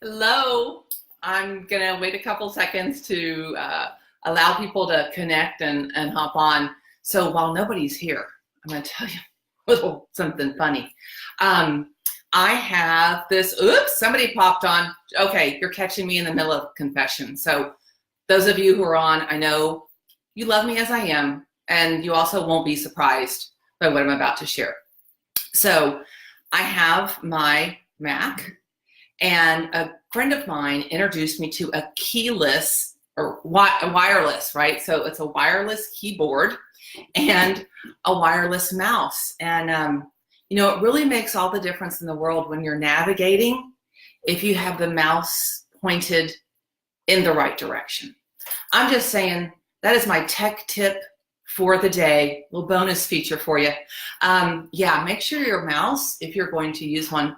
Hello. I'm gonna wait a couple seconds to allow people to connect and hop on. So while nobody's here, I'm gonna tell you a little something funny. I have this, oops, somebody popped on. Okay, you're catching me in the middle of confession. So those of you who are on, I know you love me as I am, and you also won't be surprised by what I'm about to share. So I have my Mac, and a friend of mine introduced me to a keyless or wireless, right? So it's a wireless keyboard and a wireless mouse. And, it really makes all the difference in the world when you're navigating if you have the mouse pointed in the right direction. I'm just saying that is my tech tip for the day, little bonus feature for you. Yeah, make sure your mouse, if you're going to use one,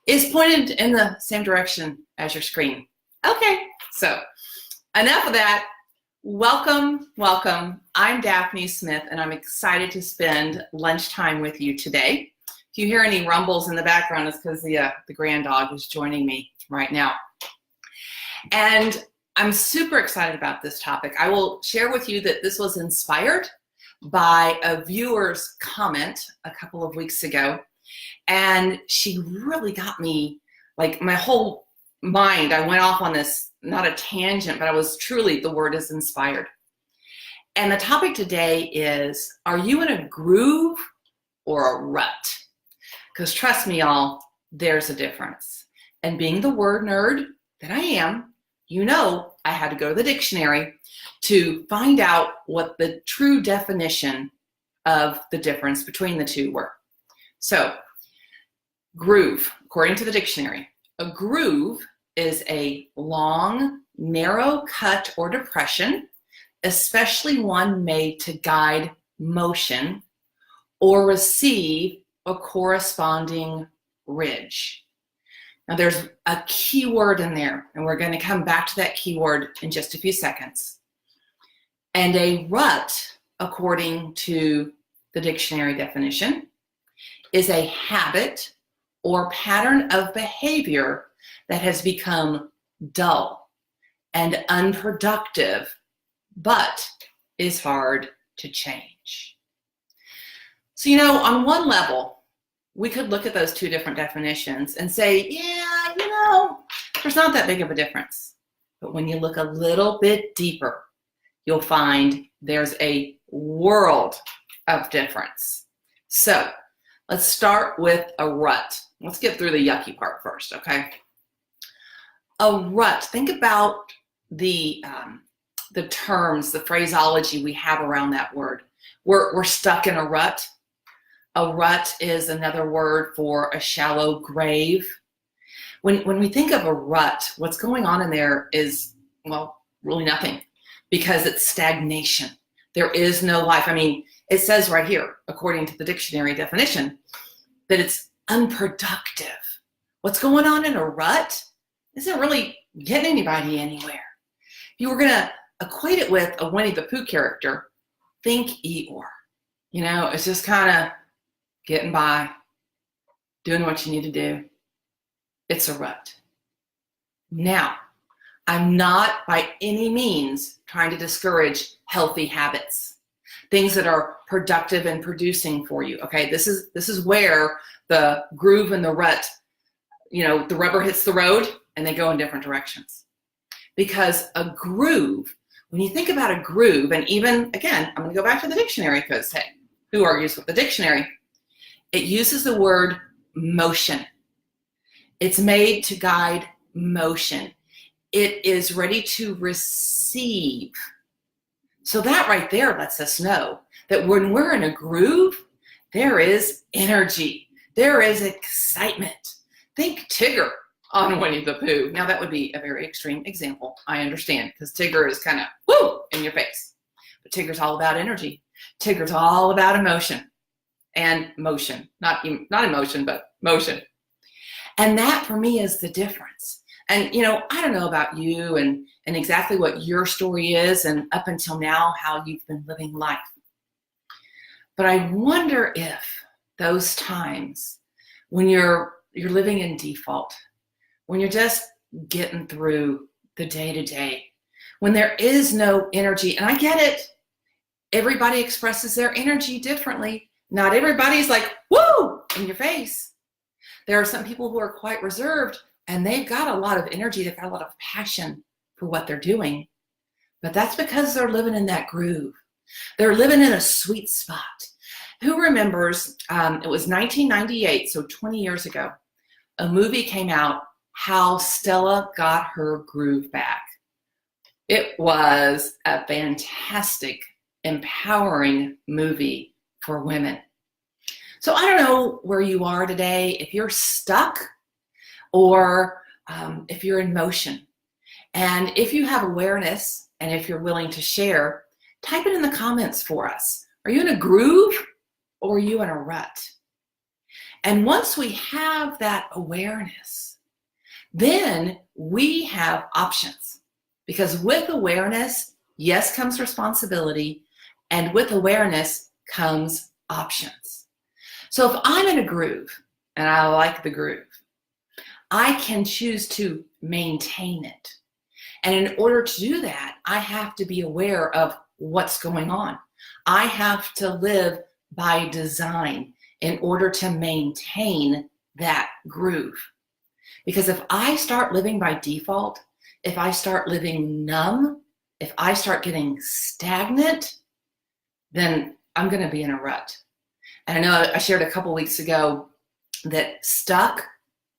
is pointed in the same direction as your screen. Okay, so enough of that. Welcome. I'm Daphne Smith, and I'm excited to spend lunchtime with you today. If you hear any rumbles in the background, it's because the grand dog is joining me right now. And I'm super excited about this topic. I will share with you that this was inspired by a viewer's comment a couple of weeks ago. And she really got me, like my whole mind, I went off on this, not a tangent, but I was truly, the word is inspired. And the topic today is, are you in a groove or a rut? Because trust me, y'all, there's a difference. And being the word nerd that I am, I had to go to the dictionary to find out what the true definition of the difference between the two were. So, groove, according to the dictionary, a groove is a long, narrow cut or depression, especially one made to guide motion or receive a corresponding ridge. Now there's a key word in there, and we're going to come back to that key word in just a few seconds. And a rut, according to the dictionary definition, is a habit or pattern of behavior that has become dull and unproductive, but is hard to change. So, on one level, we could look at those two different definitions and say, yeah, there's not that big of a difference. But when you look a little bit deeper, you'll find there's a world of difference. So let's start with a rut. Let's get through the yucky part first, okay? A rut, think about the terms, the phraseology we have around that word. We're stuck in a rut. A rut is another word for a shallow grave. When we think of a rut, what's going on in there is, well, really nothing, because it's stagnation. There is no life. I mean, it says right here, according to the dictionary definition, that it's unproductive. What's going on in a rut isn't really getting anybody anywhere. If you were going to equate it with a Winnie the Pooh character, think Eeyore. It's just kind of getting by, doing what you need to do. It's a rut. Now, I'm not by any means trying to discourage healthy habits, things that are productive and producing for you. Okay, this is where the groove and the rut, the rubber hits the road and they go in different directions. Because a groove, when you think about a groove, and even, again, I'm going to go back to the dictionary because, hey, who argues with the dictionary? It uses the word motion. It's made to guide motion. It is ready to receive. So that right there lets us know that when we're in a groove, there is energy. There is excitement. Think Tigger on Winnie the Pooh. Now that would be a very extreme example. I understand, because Tigger is kind of, woo, in your face. But Tigger's all about energy. Tigger's all about emotion. And motion. Not emotion, but motion. And that for me is the difference. And, I don't know about you and exactly what your story is and up until now how you've been living life. But I wonder if those times when you're living in default, when you're just getting through the day-to-day, when there is no energy. And I get it. Everybody expresses their energy differently. Not everybody's like, woo, in your face. There are some people who are quite reserved, and they've got a lot of energy. They've got a lot of passion for what they're doing. But that's because they're living in that groove. They're living in a sweet spot. Who remembers, it was 1998, so 20 years ago, a movie came out, How Stella Got Her Groove Back. It was a fantastic, empowering movie for women. So I don't know where you are today, if you're stuck or if you're in motion. And if you have awareness and if you're willing to share, type it in the comments for us. Are you in a groove or are you in a rut? And once we have that awareness, then we have options. Because with awareness, yes, comes responsibility, and with awareness comes options. So if I'm in a groove, and I like the groove, I can choose to maintain it. And in order to do that, I have to be aware of what's going on. I have to live by design in order to maintain that groove. Because if I start living by default, if I start living numb, if I start getting stagnant, then I'm going to be in a rut. And I know I shared a couple weeks ago that stuck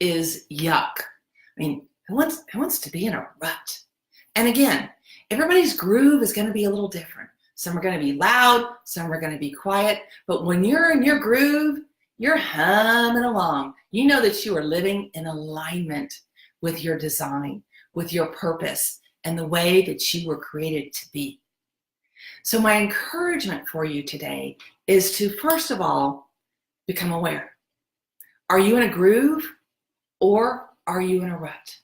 is yuck. I mean, who wants to be in a rut? And again, everybody's groove is going to be a little different. Some are going to be loud, some are going to be quiet. But when you're in your groove, you're humming along. You know that you are living in alignment with your design, with your purpose, and the way that you were created to be. So my encouragement for you today is to, first of all, become aware. Are you in a groove or are you in a rut?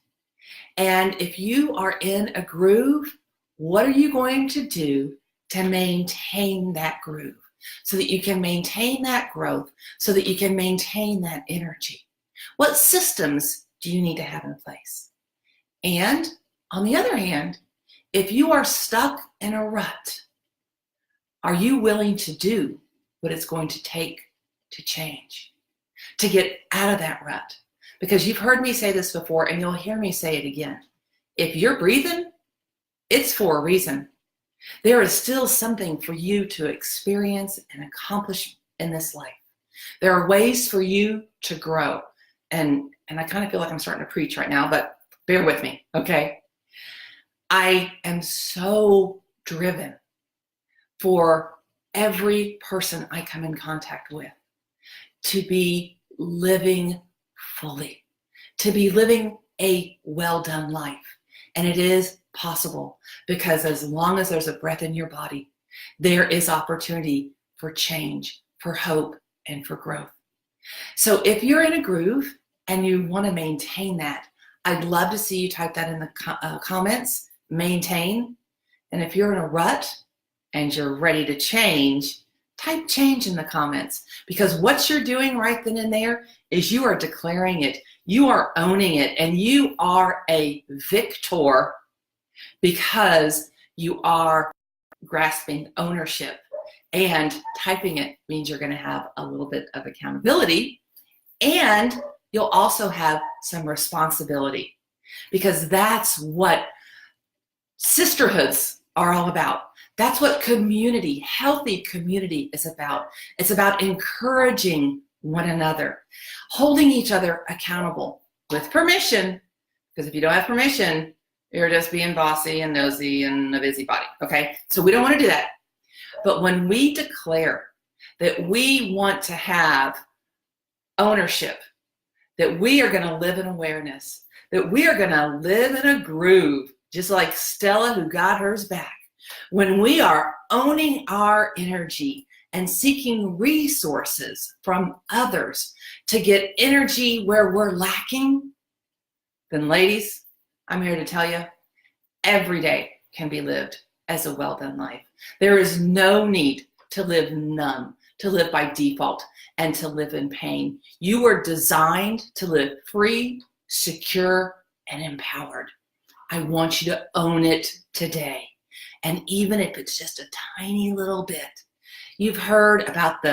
And if you are in a groove, what are you going to do to maintain that groove so that you can maintain that growth, so that you can maintain that energy? What systems do you need to have in place? And on the other hand, if you are stuck in a rut, are you willing to do what it's going to take to change, to get out of that rut? Because you've heard me say this before, and you'll hear me say it again. If you're breathing, it's for a reason. There is still something for you to experience and accomplish in this life. There are ways for you to grow. And I kind of feel like I'm starting to preach right now, but bear with me, okay? I am so driven for every person I come in contact with to be living fully, to be living a well-done life. And it is possible, because as long as there's a breath in your body, there is opportunity for change, for hope, and for growth. So if you're in a groove and you want to maintain that, I'd love to see you type that in the comments, maintain. And if you're in a rut and you're ready to change, type change in the comments, because what you're doing right then and there is you are declaring it, you are owning it, and you are a victor because you are grasping ownership. And typing it means you're going to have a little bit of accountability, and you'll also have some responsibility, because that's what sisterhoods are all about. That's what community, healthy community is about. It's about encouraging one another, holding each other accountable with permission, because if you don't have permission, you're just being bossy and nosy and a busybody, okay? So we don't want to do that. But when we declare that we want to have ownership, that we are going to live in awareness, that we are going to live in a groove, just like Stella who got hers back, when we are owning our energy and seeking resources from others to get energy where we're lacking, then ladies, I'm here to tell you, every day can be lived as a well-done life. There is no need to live numb, to live by default, and to live in pain. You were designed to live free, secure, and empowered. I want you to own it today. And even if it's just a tiny little bit, you've heard about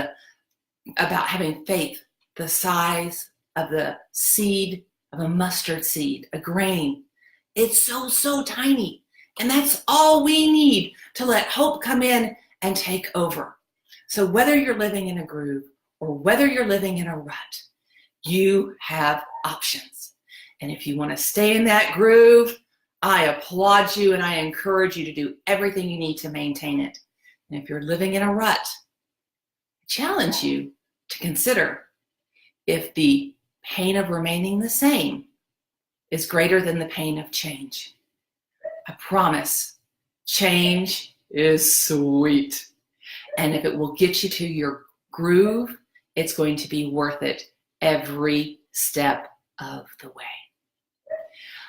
having faith the size of the seed of a mustard seed, a grain. It's so tiny. And that's all we need to let hope come in and take over. So whether you're living in a groove or whether you're living in a rut, you have options. And if you want to stay in that groove, I applaud you and I encourage you to do everything you need to maintain it. And if you're living in a rut, I challenge you to consider if the pain of remaining the same is greater than the pain of change. I promise, change is sweet. And if it will get you to your groove, it's going to be worth it every step of the way.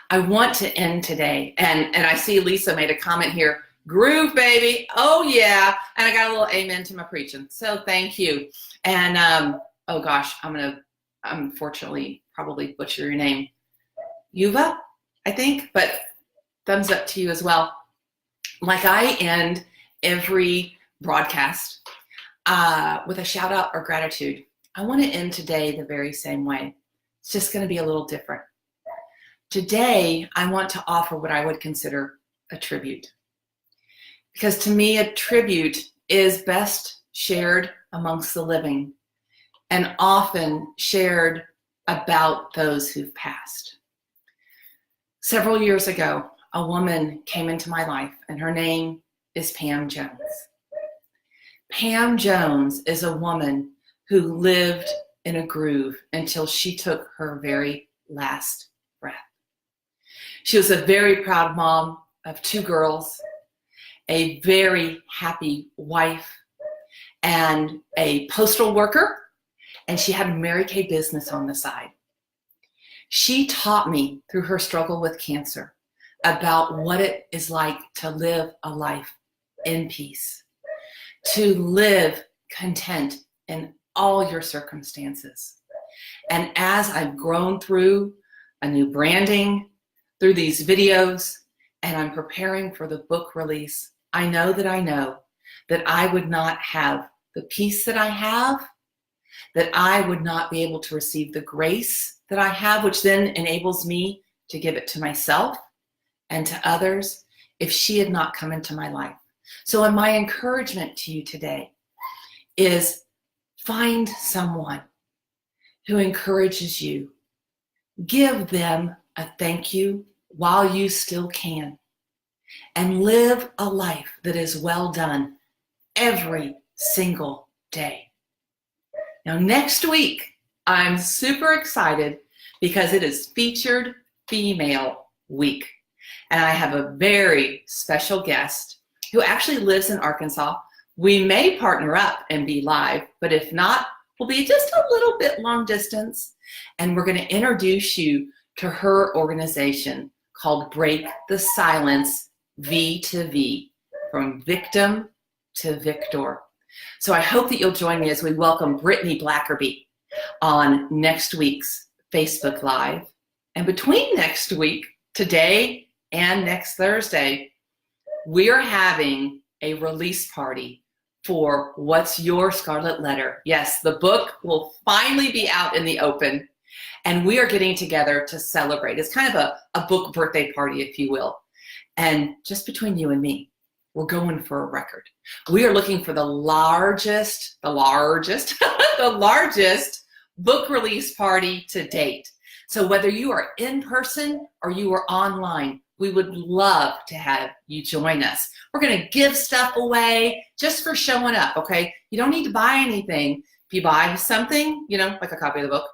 I want to end today, and I see Lisa made a comment here, groove, baby, oh yeah, and I got a little amen to my preaching, so thank you. And oh gosh, I'm gonna unfortunately probably butcher your name, Yuva, I think, but thumbs up to you as well. Like I end every broadcast with a shout out or gratitude. I want to end today the very same way. It's just going to be a little different. Today, I want to offer what I would consider a tribute. Because to me, a tribute is best shared amongst the living and often shared about those who've passed. Several years ago, a woman came into my life, and her name is Pam Jones. Pam Jones is a woman who lived in a groove until she took her very last breath. She was a very proud mom of 2 girls, a very happy wife, and a postal worker, and she had a Mary Kay business on the side. She taught me through her struggle with cancer about what it is like to live a life in peace, to live content in all your circumstances. And as I've grown through a new branding, through these videos, and I'm preparing for the book release, I know that I would not have the peace that I have, that I would not be able to receive the grace that I have, which then enables me to give it to myself and to others, if she had not come into my life. So my encouragement to you today is find someone who encourages you. Give them a thank you while you still can, and live a life that is well done every single day. Now, next week, I'm super excited because it is Featured Female Week. And I have a very special guest who actually lives in Arkansas. We may partner up and be live, but if not, we'll be just a little bit long distance. And we're going to introduce you to her organization called Break the Silence V2V, from victim to victor. So I hope that you'll join me as we welcome Brittany Blackerby on next week's Facebook Live. And between next week, today and next Thursday, we're having a release party for What's Your Scarlet Letter? Yes, the book will finally be out in the open, and we are getting together to celebrate. It's kind of a book birthday party, if you will. And just between you and me, we're going for a record. We are looking for the largest the largest book release party to date. So whether you are in person or you are online, we would love to have you join us. We're going to give stuff away just for showing up, okay? You don't need to buy anything. If you buy something, like a copy of the book,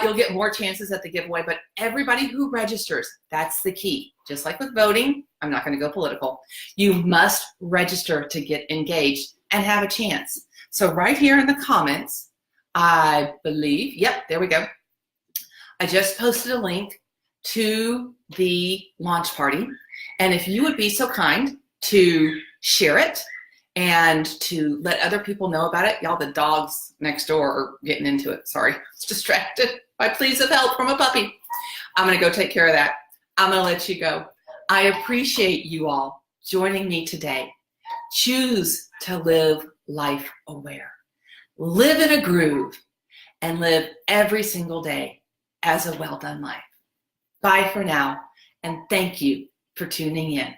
you'll get more chances at the giveaway. But everybody who registers, that's the key. Just like with voting, I'm not going to go political. You must register to get engaged and have a chance. So right here in the comments, I believe, yep, there we go. I just posted a link to the launch party. And if you would be so kind to share it and to let other people know about it. Y'all, the dogs next door are getting into it. Sorry, it's distracted by pleas of help from a puppy. I'm going to go take care of that. I'm going to let you go. I appreciate you all joining me today. Choose to live life aware. Live in a groove and live every single day as a well-done life. Bye for now, and thank you for tuning in.